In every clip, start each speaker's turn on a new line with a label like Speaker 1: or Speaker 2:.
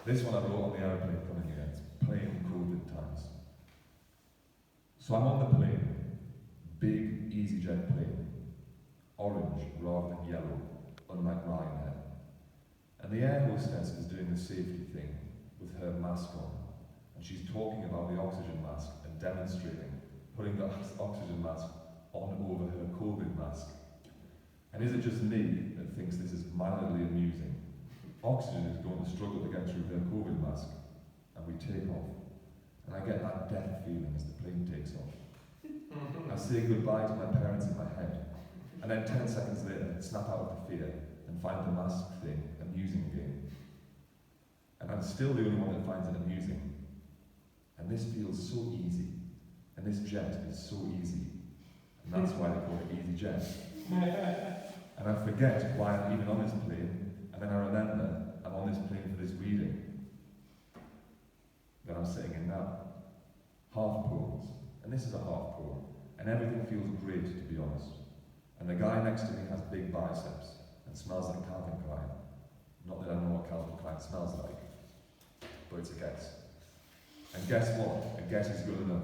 Speaker 1: This one I wrote on the airplane coming here. It's plane COVID times. So I'm on the plane, big EasyJet plane, orange rather than yellow, unlike Ryanair. And the air hostess is doing the safety thing with her mask on, and she's talking about the oxygen mask and demonstrating putting the oxygen mask on over her COVID mask. And is it just me that thinks this is mildly amusing? Oxygen is going to struggle to get through her COVID mask, and we take off. And I get that death feeling as the plane takes off. I say goodbye to my parents in my head, and then 10 seconds later, snap out of the fear and find the mask thing amusing again. And I'm still the only one that finds it amusing. And this feels so easy, and this jet is so easy, and that's why they call it EasyJet. And I forget why I'm even on this plane, and then I remember I'm on this plane for this reading that I'm sitting in now. Half poems, and this is a half poem, and everything feels great, to be honest. And the guy next to me has big biceps and smells like Calvin Klein. Not that I know what Calvin Klein smells like, but it's a guess. And guess what? A guess is good enough.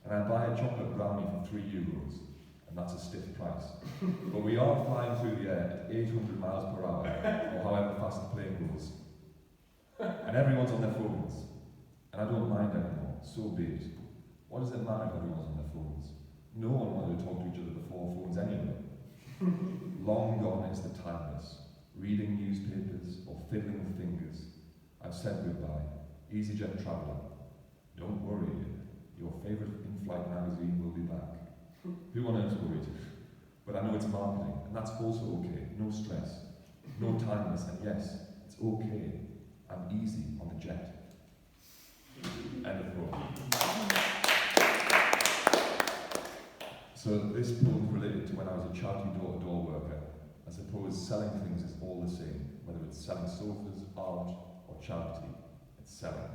Speaker 1: And I buy a chocolate brownie for €3, and that's a stiff price. But we are flying through the air at 800 miles per hour, or however fast the plane goes. And everyone's on their phones. And I don't mind anymore, so be it. What does it matter if everyone's on their phones? No one wanted to talk to each other before phones anyway. Long gone is the timeless, reading newspapers or fiddling with fingers. I've said goodbye. EasyJet traveller. Don't worry, your favourite in-flight magazine will be back. Who on earth's worried? But I know it's marketing, and that's also okay. No stress, no timeless, and yes, it's okay. I'm easy on the jet. End of quote. So this poem related to when I was a charity door-to-door worker. I suppose selling things is all the same, whether it's selling sofas, art, or charity. It's selling.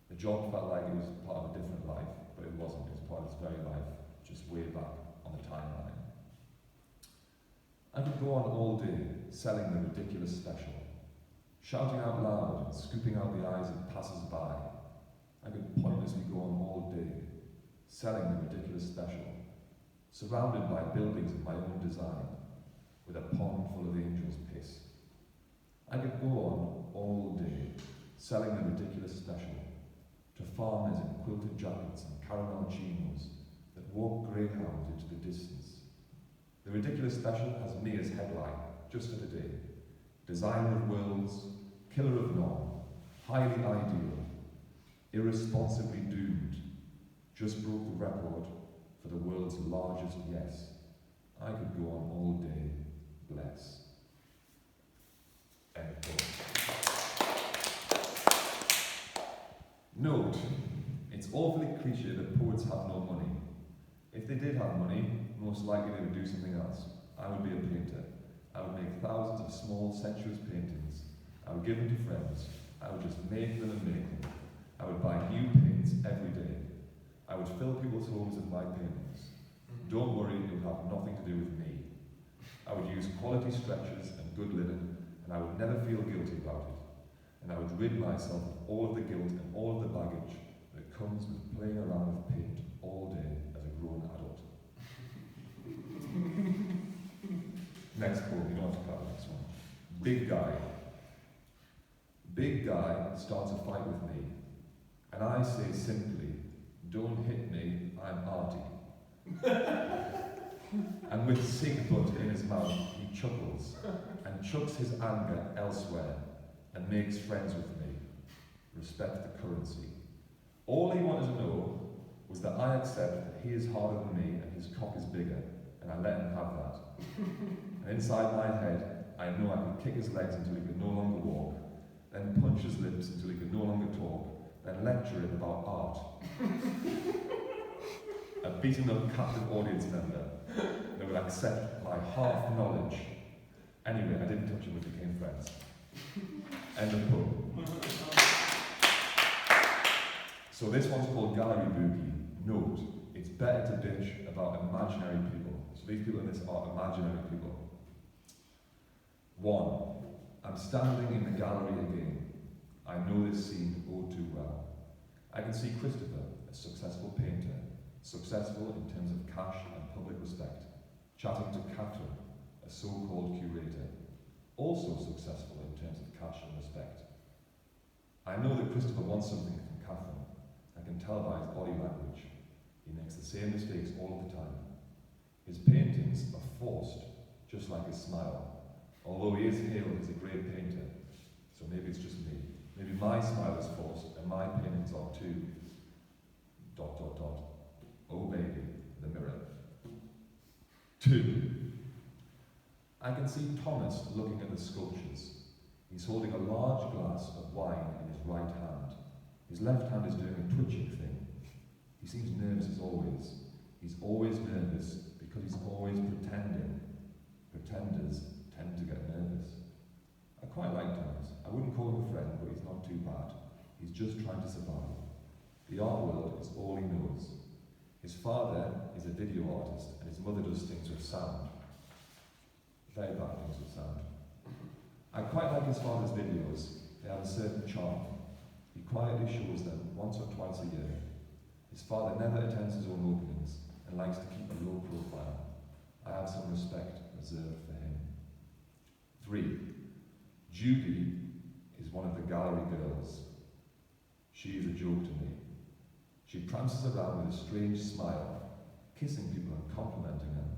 Speaker 1: The job felt like it was part of a different life, but it wasn't. It was part of its very life, just way back on the timeline. I could go on all day, selling the ridiculous special, shouting out loud and scooping out the eyes of passers-by. I could pointlessly go on all day, selling the ridiculous special, surrounded by buildings of my own design, with a pond full of angels' piss. I could go on all day, selling the ridiculous special, to farmers in quilted jackets and caramel chinos that walk greyhounds into the distance. The ridiculous special has me as headline, just for the day. Designer of worlds, killer of none, highly ideal, irresponsibly doomed, just broke the record for the world's largest yes. I could go on all day, bless. End quote. Note, it's awfully cliche that poets have no money. If they did have money, most likely they would do something else. I would be a painter. I would make thousands of small, sensuous paintings. I would give them to friends. I would just make them and make them. I would buy new paints every day. I would fill people's homes with my paintings. Don't worry, it would have nothing to do with me. I would use quality stretchers and good linen, and I would never feel guilty about it. And I would rid myself of all of the guilt and all of the baggage that comes with playing around with paint all day as a grown adult. Next quote, you don't have to clap the next one. Big guy. Big guy starts a fight with me, and I say simply, don't hit me, I'm arty. And with cig butt in his mouth, he chuckles and chucks his anger elsewhere and makes friends with me. Respect the currency. All he wanted to know was that I accept that he is harder than me and his cock is bigger, and I let him have that. And inside my head, I know I could kick his legs until he could no longer walk, then punch his lips until he could no longer talk, then lecture him about art. A beaten up captive audience member that would accept my half knowledge. Anyway, I didn't touch him, we became friends. End of poem. So this one's called Gallery Boogie. Note, it's better to bitch about imaginary people. So these people in this are imaginary people. 1. I'm standing in the gallery again. I I can see Christopher, a successful painter, successful in terms of cash and public respect, chatting to Catherine, a so-called curator, also successful in terms of cash and respect. I know that Christopher wants something from Catherine. I can tell by his body language. He makes the same mistakes all the time. His paintings are forced, just like his smile, although he is hailed as a great painter, so maybe it's just me. Maybe my smile is forced and my paintings are too. ... Oh baby, the mirror. 2. I can see Thomas looking at the sculptures. He's holding a large glass of wine in his right hand. His left hand is doing a twitching thing. He seems nervous as always. He's always nervous because he's always pretending. Pretenders tend to get nervous. I quite like Thomas. I wouldn't call him a friend, but he's not too bad. He's just trying to survive. The art world is all he knows. His father is a video artist and his mother does things with sound. Very bad things with sound. I quite like his father's videos. They have a certain charm. He quietly shows them once or twice a year. His father never attends his own openings and likes to keep a low profile. I have some respect reserved for him. 3. Judy is one of the gallery girls. She is a joke to me. She prances around with a strange smile, kissing people and complimenting them.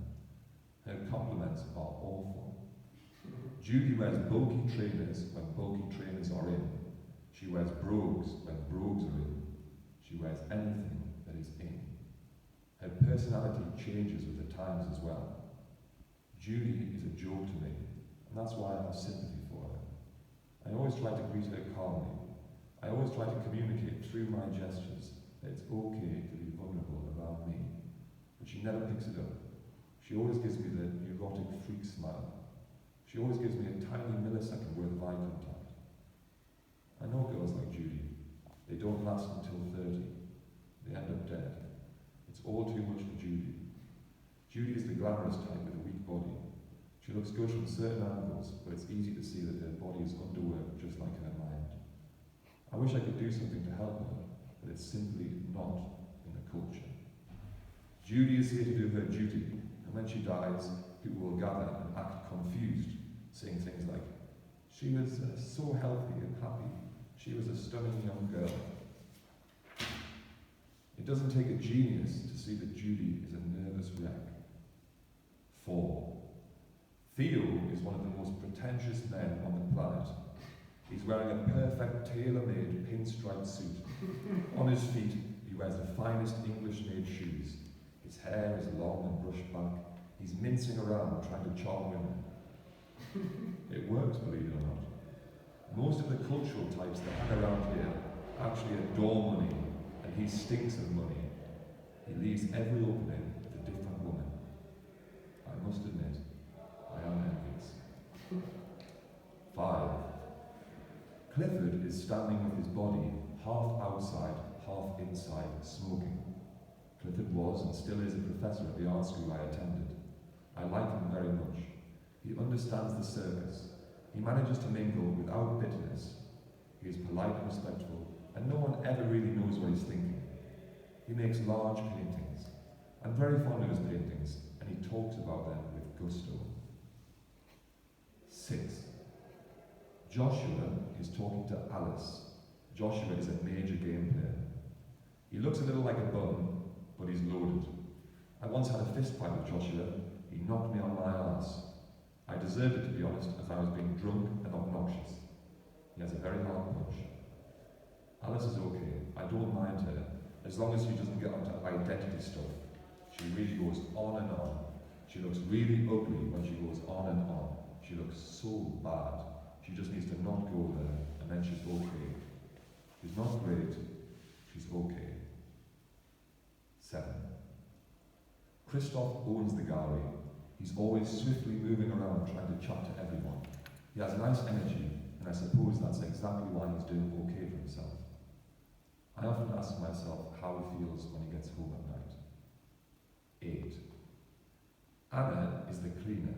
Speaker 1: Her compliments are awful. Judy wears bulky trainers when bulky trainers are in. She wears brogues when brogues are in. She wears anything that is in. Her personality changes with the times as well. Judy is a joke to me, and that's why I have sympathy for her. I always try to greet her calmly. I always try to communicate through my gestures that it's okay to be vulnerable around me, but she never picks it up. She always gives me the neurotic freak smile. She always gives me a tiny millisecond worth of eye contact. I know girls like Judy. They don't last until 30. They end up dead. It's all too much for Judy. Judy is the glamorous type with a weak body. She looks good from certain angles, but it's easy to see that her body is underworked just like her mind. I wish I could do something to help her, but it's simply not in the culture. Judy is here to do her duty, and when she dies, people will gather and act confused, saying things like, "She was so healthy and happy. She was a stunning young girl." It doesn't take a genius to see that Judy is a nervous wreck. 4. Theo is one of the most pretentious men on the planet. He's wearing a perfect tailor-made pinstripe suit. On his feet, he wears the finest English-made shoes. His hair is long and brushed back. He's mincing around trying to charm women. It works, believe it or not. Most of the cultural types that hang around here actually adore money, and he stinks of money. He leaves every opening with a different woman. I must admit, I am envious. 5. Clifford is standing with his body half outside, half inside, smoking. Clifford was and still is a professor at the art school I attended. I like him very much. He understands the circus. He manages to mingle without bitterness. He is polite and respectful, and no one ever really knows what he's thinking. He makes large paintings. I'm very fond of his paintings, and he talks about them with gusto. 6. Joshua is talking to Alice. Joshua is a major game player. He looks a little like a bum, but he's loaded. I once had a fist fight with Joshua. He knocked me on my arse. I deserved it, to be honest, as I was being drunk and obnoxious. He has a very hard punch. Alice is okay. I don't mind her, as long as she doesn't get onto identity stuff. She really goes on and on. She looks really ugly when she goes on and on. She looks so bad. She just needs to not go there, and then she's okay. She's not great. She's okay. 7. Christoph owns the gallery. He's always swiftly moving around trying to chat to everyone. He has nice energy, and I suppose that's exactly why he's doing okay for himself. I often ask myself how he feels when he gets home at night. 8. Anna is the cleaner.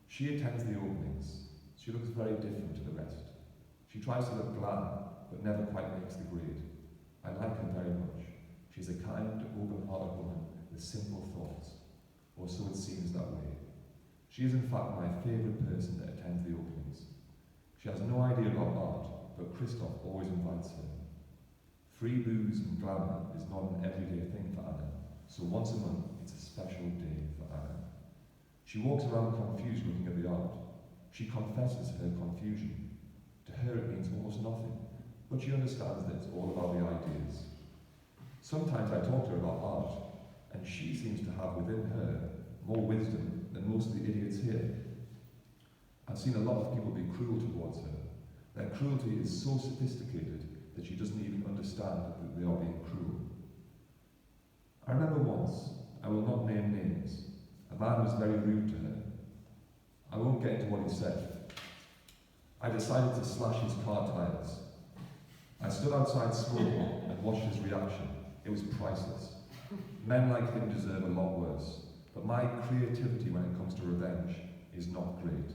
Speaker 1: She attends the openings. She looks very different to the rest. She tries to look glam, but never quite makes the grade. I like her very much. She's a kind, open-hearted woman with simple thoughts, or so it seems that way. She is in fact my favourite person that attends the openings. She has no idea about art, but Christoph always invites her. Free booze and glamour is not an everyday thing for Anna, so once a month it's a special day for Anna. She walks around confused looking at the art. She confesses her confusion. To her it means almost nothing, but she understands that it's all about the ideas. Sometimes I talk to her about art, and she seems to have within her more wisdom than most of the idiots here. I've seen a lot of people be cruel towards her. Their cruelty is so sophisticated that she doesn't even understand that they are being cruel. I remember once, I will not name names, a man was very rude to her. I won't get into what he said. I decided to slash his car tires. I stood outside smoking and watched his reaction. It was priceless. Men like him deserve a lot worse, but my creativity when it comes to revenge is not great.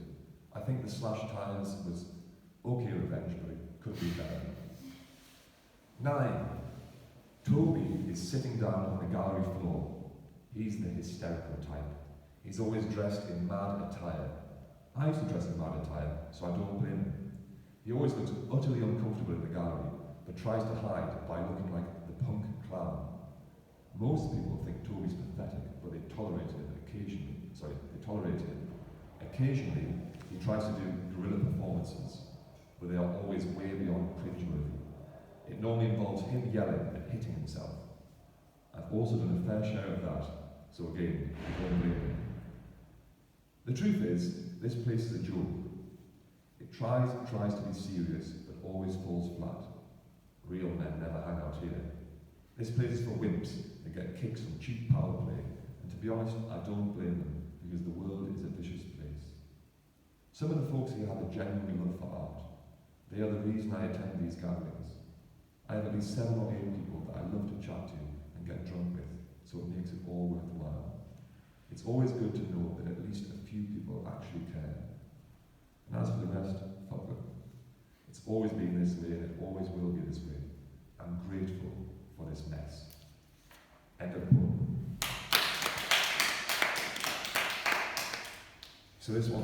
Speaker 1: I think the slashed tires was okay revenge, but it could be better. 9. Toby is sitting down on the gallery floor. He's the hysterical type. He's always dressed in mad attire. I used to dress in mad attire, so I don't blame him. He always looks utterly uncomfortable in the gallery, but tries to hide by looking like the punk clown. Most people think Toby's pathetic, but they tolerate him occasionally. Occasionally, he tries to do guerrilla performances, but they are always way beyond cringeworthy. It normally involves him yelling and hitting himself. I've also done a fair share of that, so again, I don't blame him. The truth is, this place is a joke. It tries to be serious, but always falls flat. Real men never hang out here. This place is for wimps that get kicks from cheap power play, and to be honest, I don't blame them, because the world is a vicious place. Some of the folks here have a genuine love for art. They are the reason I attend these gatherings. I have at least 7 or 8 people that I love to chat to and get drunk with, so it makes it all worthwhile. It's always good to know that at least a few people actually care. And as for the rest, fuck them. It's always been this way and it always will be this way. I'm grateful for this mess. End of poem. So this one's